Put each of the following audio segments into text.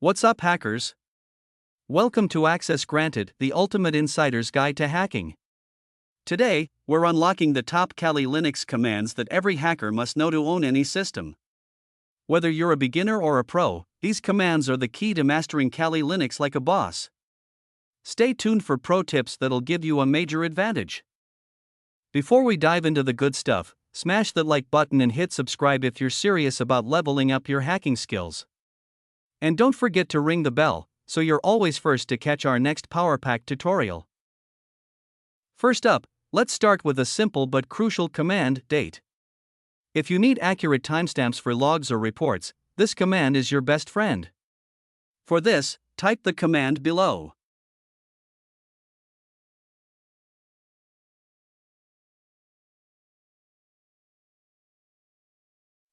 What's up, hackers? Welcome to Access Granted, the ultimate insider's guide to hacking. Today, we're unlocking the top Kali Linux commands that every hacker must know to own any system. Whether you're a beginner or a pro, these commands are the key to mastering Kali Linux like a boss. Stay tuned for pro tips that'll give you a major advantage. Before we dive into the good stuff, smash that like button and hit subscribe if you're serious about leveling up your hacking skills. And don't forget to ring the bell, so you're always first to catch our next PowerPack tutorial. First up, let's start with a simple but crucial command, date. If you need accurate timestamps for logs or reports, this command is your best friend. For this, type the command below.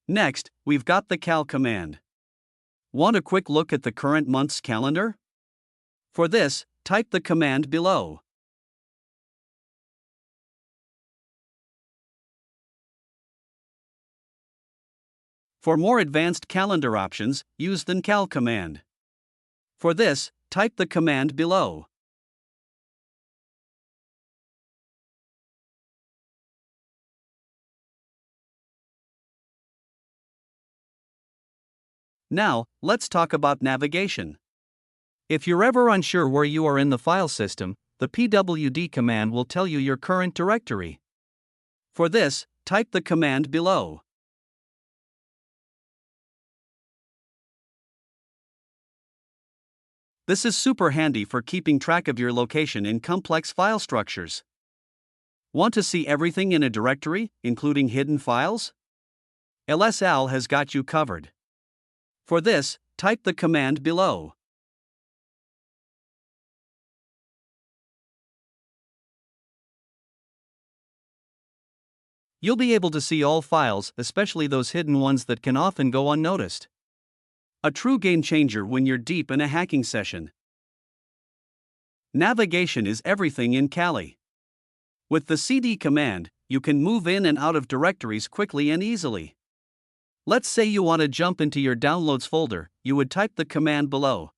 Next, we've got the cal command. Want a quick look at the current month's calendar? For this, type the command below. For more advanced calendar options, use the cal command. For this, type the command below. Now, let's talk about navigation. If you're ever unsure where you are in the file system, the pwd command will tell you your current directory. For this, type the command below. This is super handy for keeping track of your location in complex file structures. Want to see everything in a directory, including hidden files? LSAL has got you covered. For this, type the command below. You'll be able to see all files, especially those hidden ones that can often go unnoticed. A true game changer when you're deep in a hacking session. Navigation is everything in Kali. With the cd command, you can move in and out of directories quickly and easily. Let's say you want to jump into your downloads folder, you would type the command below.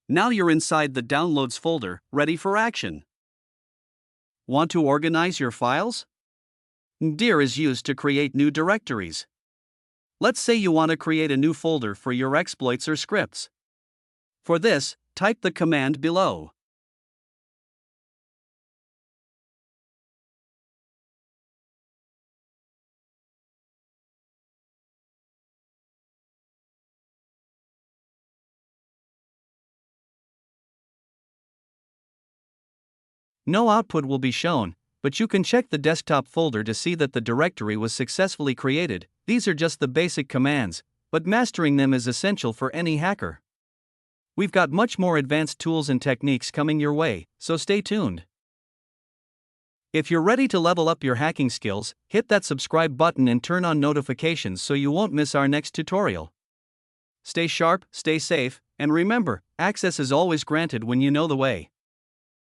Now you're inside the downloads folder, ready for action. Want to organize your files? dir is used to create new directories. Let's say you want to create a new folder for your exploits or scripts. For this, type the command below. No output will be shown, but you can check the desktop folder to see that the directory was successfully created. These are just the basic commands, but mastering them is essential for any hacker. We've got much more advanced tools and techniques coming your way, so stay tuned. If you're ready to level up your hacking skills, hit that subscribe button and turn on notifications so you won't miss our next tutorial. Stay sharp, stay safe, and remember, access is always granted when you know the way.